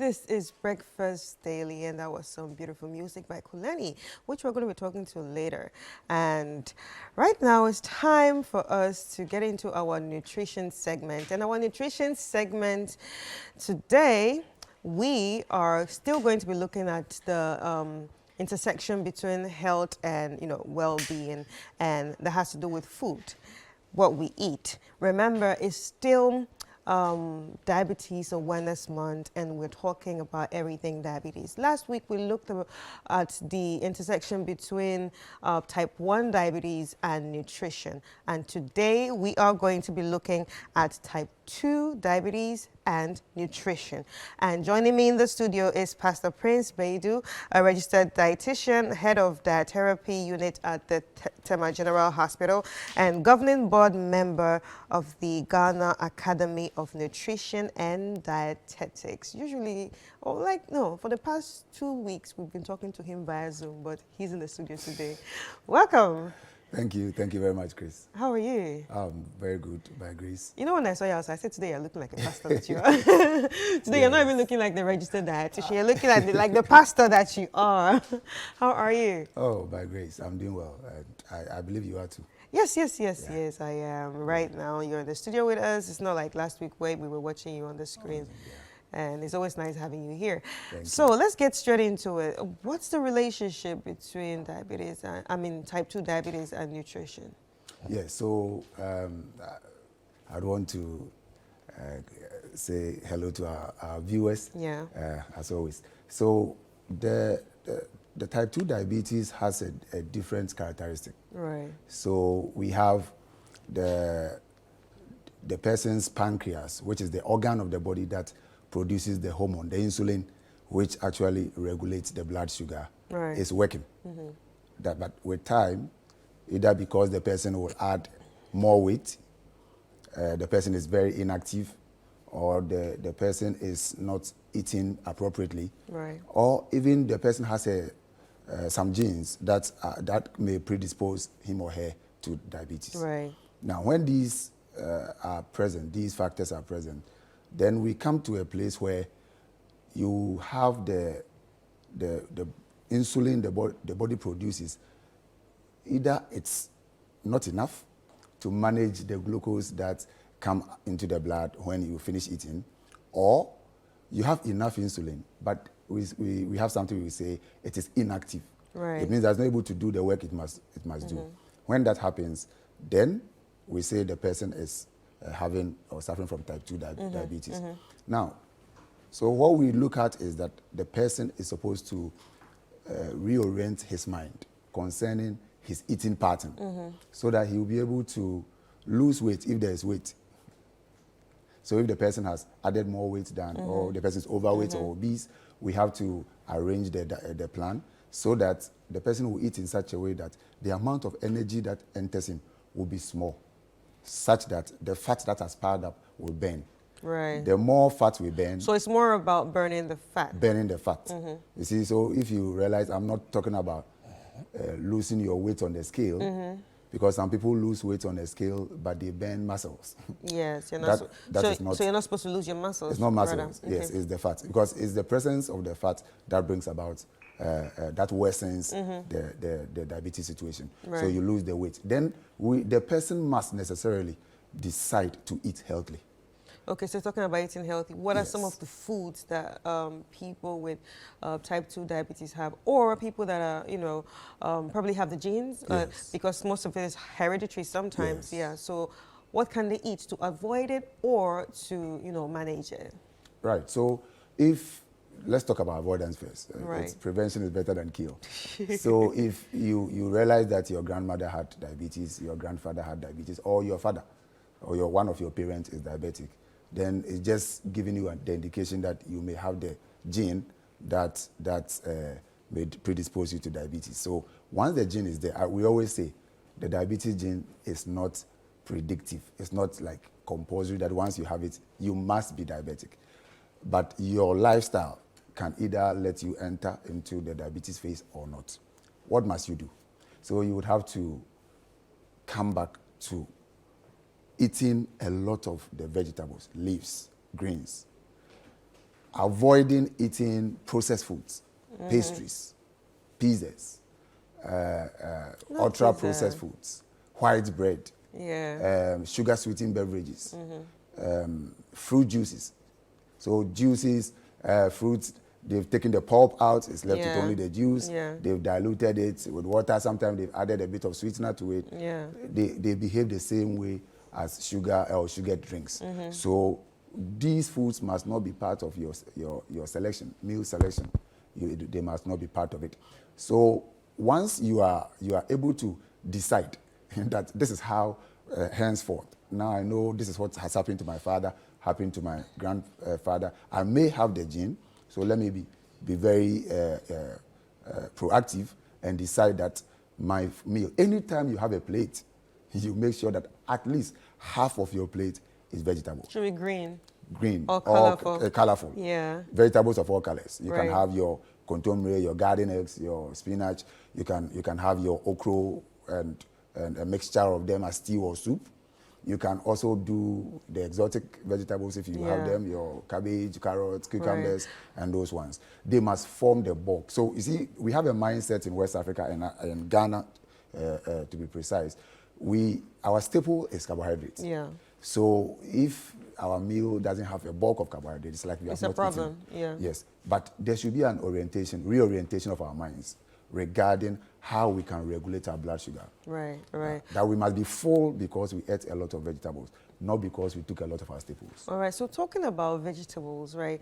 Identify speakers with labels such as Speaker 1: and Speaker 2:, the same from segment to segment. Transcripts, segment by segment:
Speaker 1: This is Breakfast Daily, and that was some beautiful music by Kuleni, which we're going to be talking to later. And right now it's time for us to get into our nutrition segment. And our nutrition segment today, we are still going to be looking at the intersection between health and well-being, and that has to do with food, what we eat. Remember, it's still Diabetes Awareness Month, and we're talking about everything diabetes. Last week, we looked at the intersection between type 1 diabetes and nutrition. And today, we are going to be looking at type 2 diabetes and nutrition. And joining me in the studio is Pastor Prince Baidu, a registered dietitian, head of dietherapy unit at the Tema General Hospital, and governing board member of the Ghana Academy of Nutrition and Dietetics. Usually, for the past 2 weeks, we've been talking to him via Zoom, but he's in the studio today. Welcome.
Speaker 2: Thank you very much, Chris.
Speaker 1: How are you?
Speaker 2: Very good, by grace.
Speaker 1: You know, when I saw you outside, I said, today you're looking like a pastor that you are. Today you're not even looking like the registered dietitian. You're looking like the pastor that you are. How are you?
Speaker 2: Oh, by grace, I'm doing well. I believe you are too.
Speaker 1: Yes, I am. Right now, you're in the studio with us. It's not like last week where we were watching you on the screen. And it's always nice having you here. So let's get straight into it. What's the relationship between type 2 diabetes and nutrition?
Speaker 2: Yeah, so I'd want to say hello to our viewers, as always. So the type 2 diabetes has a different characteristic.
Speaker 1: Right.
Speaker 2: So we have the person's pancreas, which is the organ of the body that produces the hormone, the insulin, which actually regulates the blood sugar, is working. But with time, either because the person will add more weight, the person is very inactive, or the person is not eating appropriately, or even the person has some genes that may predispose him or her to diabetes.
Speaker 1: Right.
Speaker 2: Now, when these are present, these factors are present, then we come to a place where you have the insulin the body produces. Either it's not enough to manage the glucose that come into the blood when you finish eating, or you have enough insulin, but we have something we say it is inactive.
Speaker 1: Right.
Speaker 2: It means it's not able to do the work it must do. When that happens, then we say the person is having or suffering from type 2 diabetes. Now, so what we look at is that the person is supposed to reorient his mind concerning his eating pattern, so that he will be able to lose weight if there is weight. So if the person has added more weight than, or the person is overweight or obese, we have to arrange the plan so that the person will eat in such a way that the amount of energy that enters him will be small, such that the fat that has piled up will burn.
Speaker 1: Right.
Speaker 2: The more fat we burn...
Speaker 1: So it's more about burning the fat.
Speaker 2: Burning the fat. You see, so if you realize, I'm not talking about losing your weight on the scale, because some people lose weight on the scale, but they burn muscles.
Speaker 1: Yes, you're not so you're not supposed to lose your muscles.
Speaker 2: It's not muscles, yes, it's the fat. Because it's the presence of the fat that brings about, that worsens the diabetes situation.
Speaker 1: Right.
Speaker 2: So you lose the weight. Then the person must necessarily decide to eat healthily.
Speaker 1: Okay, so talking about eating healthy, what are some of the foods that people with type 2 diabetes have, or people that are, probably have the genes, because most of it is hereditary sometimes, so what can they eat to avoid it or to, manage it? Right,
Speaker 2: so let's talk about avoidance first. Prevention is better than cure. So if you realize that your grandmother had diabetes, your grandfather had diabetes, or your father, or one of your parents is diabetic, then it's just giving you the indication that you may have the gene that may predispose you to diabetes. So once the gene is there, we always say the diabetes gene is not predictive. It's not like compulsory that once you have it, you must be diabetic. But your lifestyle can either let you enter into the diabetes phase or not. What must you do? So you would have to come back to eating a lot of the vegetables, leaves, greens. avoiding eating processed foods, pastries, pizzas, ultra processed foods, white bread, sugar sweetened beverages, fruit juices. So juices, fruits, they've taken the pulp out, it's left with only the juice. They've diluted it with water. Sometimes they've added a bit of sweetener to it. They behave the same way as sugar or sugar drinks. So these foods must not be part of your selection, meal selection. They must not be part of it. So once you are able to decide that this is how henceforth, now I know this is what has happened to my father, happened to my grandfather. I may have the gene, so let me be very proactive and decide that my meal, anytime you have a plate, you make sure that at least half of your plate is vegetable.
Speaker 1: Should be green.
Speaker 2: Green.
Speaker 1: Or colorful.
Speaker 2: Colorful.
Speaker 1: Yeah.
Speaker 2: Vegetables of all colors. You can have your contomere, your garden eggs, your spinach. You can have your okra and a mixture of them as stew or soup. You can also do the exotic vegetables if you have them, your cabbage, carrots, cucumbers, and those ones. They must form the bulk. So, you see, we have a mindset in West Africa and Ghana, to be precise. Our staple is carbohydrates.
Speaker 1: Yeah.
Speaker 2: So, if our meal doesn't have a bulk of carbohydrates, it's like we have not eaten. It's a problem, Yes, but there should be an reorientation of our minds regarding how we can regulate our blood sugar.
Speaker 1: Right.
Speaker 2: That we must be full because we ate a lot of vegetables, not because we took a lot of our staples.
Speaker 1: All right, so talking about vegetables, right,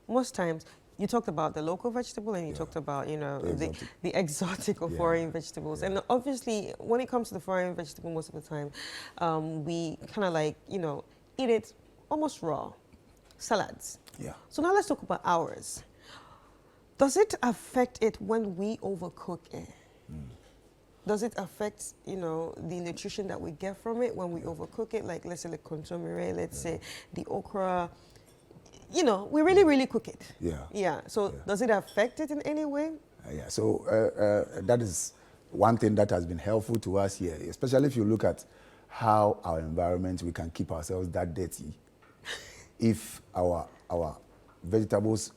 Speaker 1: most times you talked about the local vegetable and you talked about, the exotic or foreign vegetables. And obviously, when it comes to the foreign vegetable, most of the time, we kind of like, eat it almost raw, salads. Yeah. So now let's talk about ours. Does it affect it when we overcook it? Does it affect, the nutrition that we get from it when we overcook it? Like, let's say the contomere, let's say the okra. We really, really cook it. Yeah. So does it affect it in any way?
Speaker 2: So that is one thing that has been helpful to us here, especially if you look at how our environment, we can keep ourselves that dirty. If our vegetables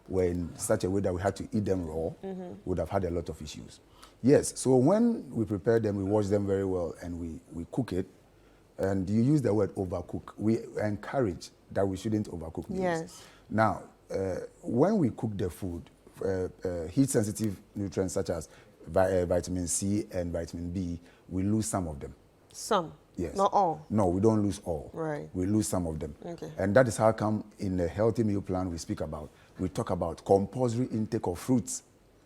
Speaker 2: were in such a way that we had to eat them raw, we would have had a lot of issues. Yes, so when we prepare them, we wash them very well and we cook it. And you use the word overcook. We encourage that we shouldn't overcook meals.
Speaker 1: Yes.
Speaker 2: Now, when we cook the food, heat-sensitive nutrients such as vitamin C and vitamin B, we lose some of them.
Speaker 1: Some?
Speaker 2: Yes.
Speaker 1: Not all?
Speaker 2: No, we don't lose all.
Speaker 1: Right.
Speaker 2: We lose some of them.
Speaker 1: Okay.
Speaker 2: And that is how come in the healthy meal plan we talk about compulsory intake of fruits.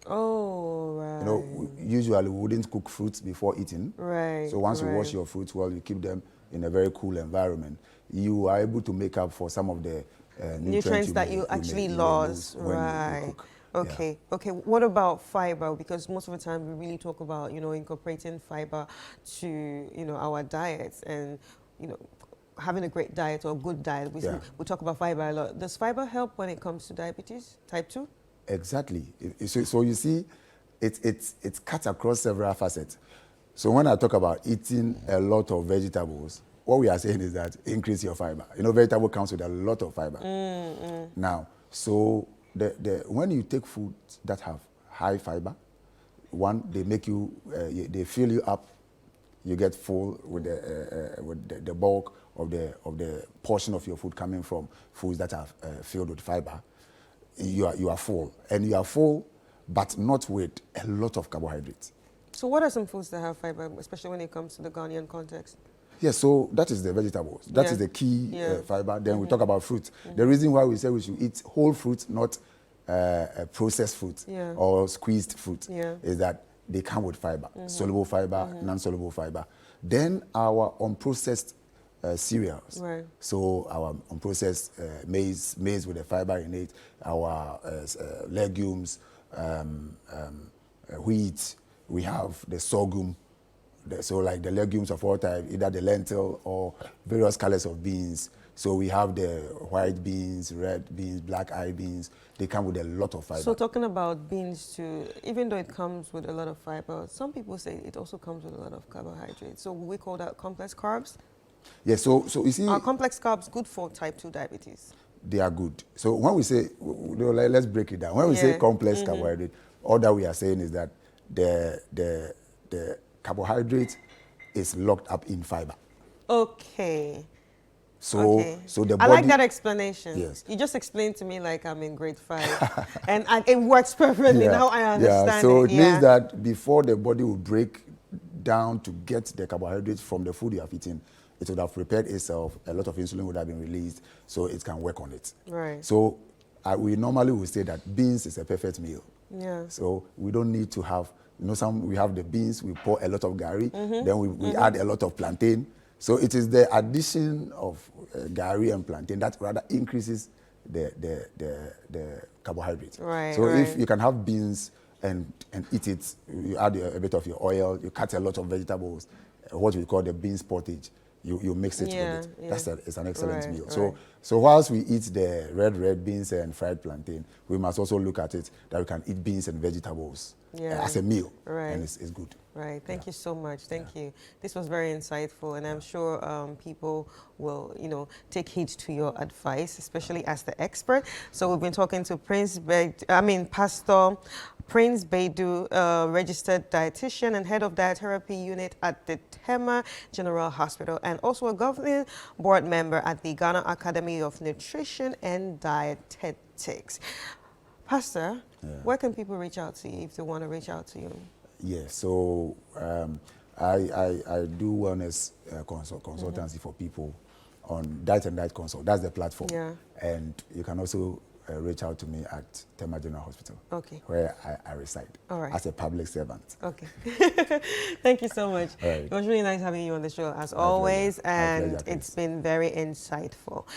Speaker 1: Oh, right.
Speaker 2: Usually we wouldn't cook fruits before eating.
Speaker 1: Right.
Speaker 2: So once you wash your fruits well, you keep them in a very cool environment, you are able to make up for some of the nutrients that you actually lost when you cook.
Speaker 1: Okay. Okay. What about fiber? Because most of the time we really talk about, incorporating fiber to, our diets and, having a great diet or a good diet. We talk about fiber a lot. Does fiber help when it comes to diabetes type 2?
Speaker 2: Exactly. So you see, it's cut across several facets. So when I talk about eating a lot of vegetables, what we are saying is that increase your fiber. Vegetable comes with a lot of fiber. Now, so when you take foods that have high fiber, one, they make you, they fill you up. You get full with the bulk of the portion of your food coming from foods that are filled with fiber. You are full, and you are full, but not with a lot of carbohydrates.
Speaker 1: So what are some foods that have fiber, especially when it comes to the Ghanaian context?
Speaker 2: Yes, so that is the vegetables. That is the key fiber. Then we talk about fruit. The reason why we say we should eat whole fruit, not processed fruit or squeezed fruit, is that they come with fiber, soluble fiber, non-soluble fiber. Then our unprocessed cereals. Right. So our unprocessed maize with the fiber in it, our legumes, wheat, we have the sorghum. So like the legumes of all type, either the lentil or various colors of beans. So we have the white beans, red beans, black eye beans. They come with a lot of fiber.
Speaker 1: So talking about beans too, even though it comes with a lot of fiber, some people say it also comes with a lot of carbohydrates. So we call that complex carbs?
Speaker 2: Yes, so you see...
Speaker 1: Are complex carbs good for type 2 diabetes?
Speaker 2: they are good. So when we say, let's break it down. When we say complex carbohydrate, all that we are saying is that the carbohydrate is locked up in fiber.
Speaker 1: Okay.
Speaker 2: So the body.
Speaker 1: I like that explanation.
Speaker 2: Yes.
Speaker 1: You just explained to me like I'm in grade 5, and it works perfectly. Now I understand.
Speaker 2: Yeah. So it means that before the body will break down to get the carbohydrates from the food you have eaten, it would have prepared itself. A lot of insulin would have been released, so it can work on it.
Speaker 1: Right.
Speaker 2: So we normally will say that beans is a perfect meal.
Speaker 1: Yeah.
Speaker 2: So we don't need to have, we have the beans, we pour a lot of gari, then we add a lot of plantain. So it is the addition of gari and plantain that rather increases the carbohydrate.
Speaker 1: Right.
Speaker 2: So if you can have beans and eat it, you add a bit of your oil, you cut a lot of vegetables, what we call the beans pottage. You mix it with it. It's an excellent meal. So whilst we eat the red beans and fried plantain, we must also look at it that we can eat beans and vegetables as a meal, and it's good.
Speaker 1: Right. Thank you so much. Thank you. This was very insightful, and I'm sure people will, take heed to your advice, especially as the expert. So we've been talking to Pastor Prince Baidu, registered dietitian and head of dietherapy unit at the Tema General Hospital, and also a governing board member at the Ghana Academy of Nutrition and Dietetics. Pastor, where can people reach out to you if they want to reach out to you?
Speaker 2: Yes, so I do wellness consultancy for people on Diet and Diet Consult. That's the platform. And you can also reach out to me at Tema General Hospital, where I reside as a public servant.
Speaker 1: Okay. Thank you so much. It was really nice having you on the show, as always, and it's been very insightful.